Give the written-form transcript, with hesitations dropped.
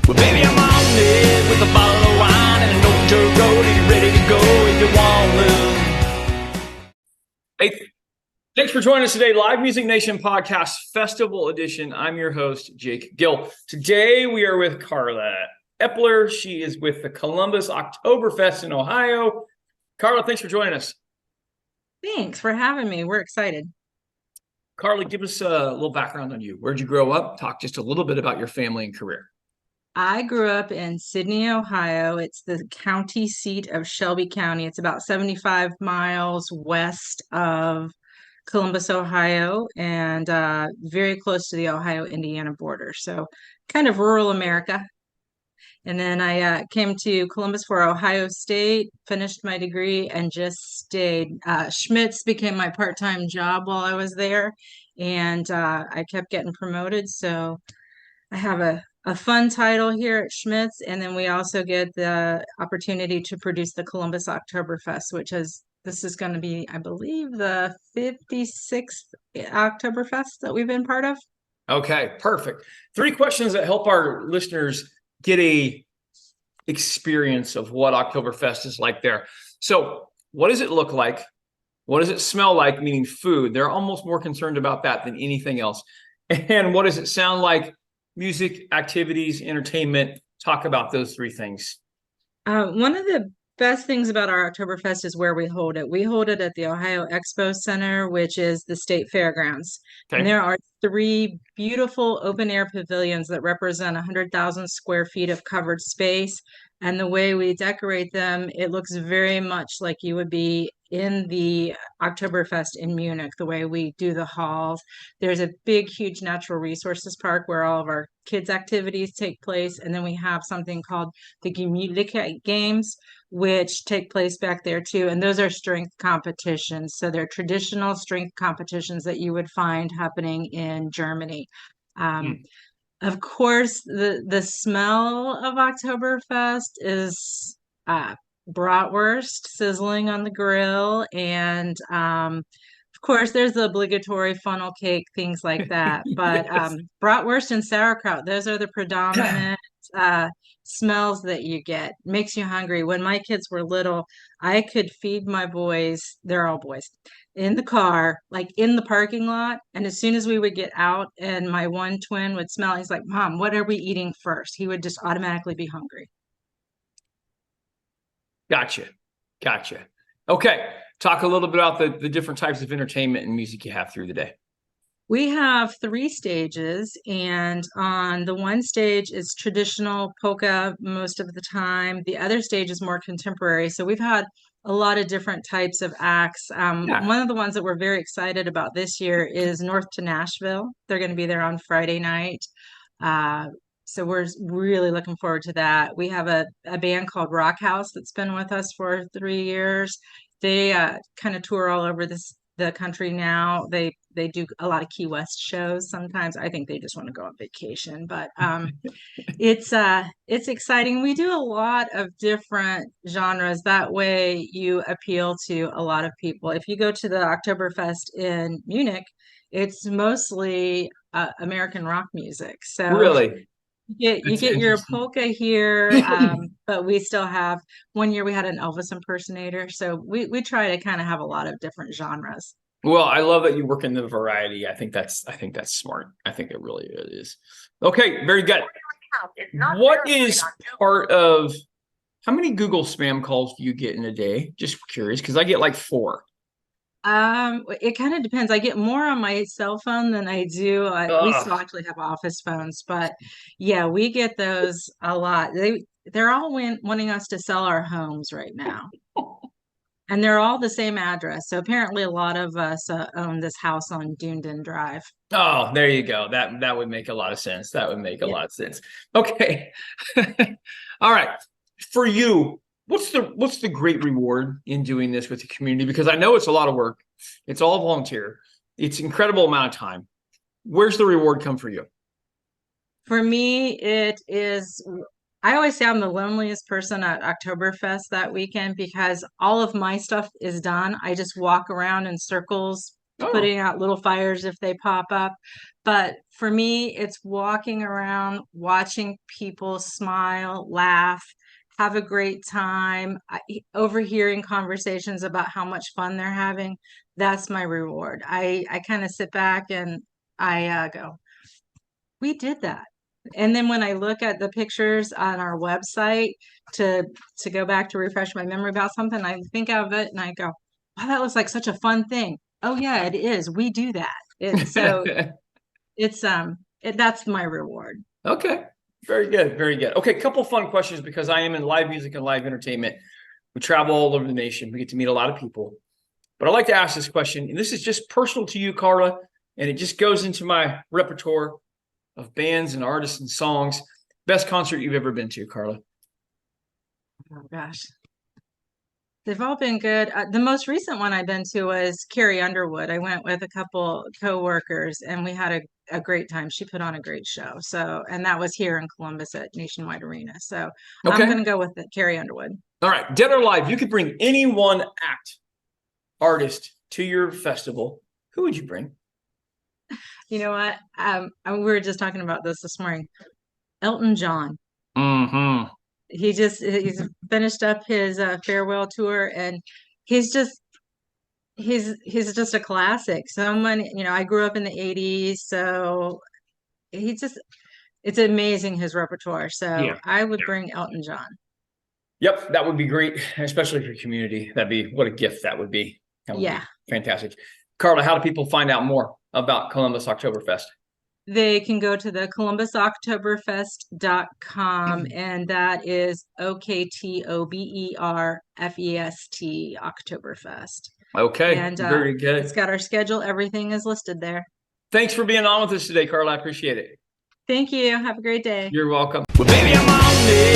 Well, baby, I'm on it with a bottle of wine and an old dirt road, and you're ready to go if you want to. Hey, thanks for joining us today, Live Music Nation Podcast Festival Edition. I'm your host, Jake Gill. Today we are with Carla Epler. She is with the Columbus Oktoberfest in Ohio. Carla, thanks for joining us. Thanks for having me. We're excited. Carla, give us a little background on you. Where'd you grow up? Talk just a little bit about your family and career. I grew up in Sydney, Ohio. It's the county seat of Shelby County. It's about 75 miles west of Columbus, Ohio, and very close to the Ohio-Indiana border. So kind of rural America. And then I came to Columbus for Ohio State, finished my degree, and just stayed. Schmitz became my part-time job while I was there, and I kept getting promoted. So I have a fun title here at Schmitz, and then we also get the opportunity to produce the Columbus Oktoberfest, this is going to be, I believe, the 56th Oktoberfest that we've been part of. Okay, perfect. 3 questions that help our listeners get a experience of what Oktoberfest is like there. So what does it look like? What does it smell like, meaning food? They're almost more concerned about that than anything else. And what does it sound like? Music, activities, entertainment. Talk about those 3 things. One of the best things about our Oktoberfest is where we hold it. We hold it at the Ohio Expo Center, which is the state fairgrounds. Okay. And there are 3 beautiful open air pavilions that represent 100,000 square feet of covered space. And the way we decorate them, it looks very much like you would be in the Oktoberfest in Munich, the way we do the halls. There's a big, huge natural resources park where all of our kids' activities take place. And then we have something called the Gemütlichkeit Games, which take place back there too. And those are strength competitions. So they're traditional strength competitions that you would find happening in Germany. Of course, the smell of Oktoberfest is bratwurst sizzling on the grill, and of course, there's the obligatory funnel cake, things like that. But Yes. Bratwurst and sauerkraut, those are the predominant smells that you get. Makes you hungry. When my kids were little, I could feed my boys, they're all boys, in the car, like in the parking lot. And as soon as we would get out and my one twin would smell, he's like, Mom, what are we eating first? He would just automatically be hungry. Gotcha. Okay. Talk a little bit about the different types of entertainment and music you have through the day. We have 3 stages, and on the one stage is traditional polka most of the time. The other stage is more contemporary. So we've had a lot of different types of acts. Yeah. One of the ones that we're very excited about this year is North to Nashville. They're going to be there on Friday night. So we're really looking forward to that. We have a band called Rock House that's been with us for 3 years. They kind of tour all over the country now. They do a lot of Key West shows sometimes. I think they just want to go on vacation, but it's exciting. We do a lot of different genres. That way you appeal to a lot of people. If you go to the Oktoberfest in Munich, it's mostly American rock music. So Really? you That's get your interesting. polka here, but we still have, one year we had an Elvis impersonator. So we try to kind of have a lot of different genres. Well, I love that you work in the variety. I think that's smart. I think it really is. Okay, very good. What is part of how many Google spam calls do you get in a day? Just curious, because I get like 4. It kind of depends. I get more on my cell phone than I do. We still Ugh. actually have office phones, but yeah, we get those a lot. They're all wanting us to sell our homes right now. And they're all the same address. So apparently a lot of us own this house on Dunedin Drive. Oh, there you go. That would make a lot of sense. That would make a Yeah. lot of sense. Okay. All right. For you, what's the great reward in doing this with the community? Because I know it's a lot of work. It's all volunteer. It's an incredible amount of time. Where's the reward come for you? For me, it is, I always say I'm the loneliest person at Oktoberfest that weekend because all of my stuff is done. I just walk around in circles Oh, putting out little fires if they pop up. But for me, it's walking around, watching people smile, laugh, have a great time, overhearing conversations about how much fun they're having. That's my reward. I kind of sit back and I go, we did that. And then when I look at the pictures on our website to go back to refresh my memory about something, I think of it and I go, wow, that looks like such a fun thing. Oh yeah, it is. We do that. So it's that's my reward. okay. Very good. Very good. Okay, couple fun questions because I am in live music and live entertainment. We travel all over the nation. We get to meet a lot of people. But I'd like to ask this question, and this is just personal to you, Carla, and it just goes into my repertoire of bands and artists and songs. Best concert you've ever been to, Carla? Oh gosh. They've all been good. The most recent one I've been to was Carrie Underwood. I went with a couple co-workers and we had a great time. She put on a great show. So, and that was here in Columbus at Nationwide Arena. So I'm Okay. going to go with it, Carrie Underwood. All right. Dead or alive, you could bring any one artist to your festival. Who would you bring? You know what? We were just talking about this morning. Elton John. Mm-hmm. He's finished up his farewell tour and he's just he's just a classic. Someone, I grew up in the 80s, so it's amazing his repertoire. So Yeah. I would bring Elton John. Yep, that would be great, especially for your community. That'd be what a gift that would be. That would be fantastic. Carla, how do people find out more about Columbus Oktoberfest? They can go to the columbusoktoberfest.com and that is Oktoberfest Oktoberfest. Okay, And very good. it's got our schedule. Everything is listed there. Thanks for being on with us today, Carla. I appreciate it. Thank you. Have a great day. You're welcome. Well, baby, I'm on it.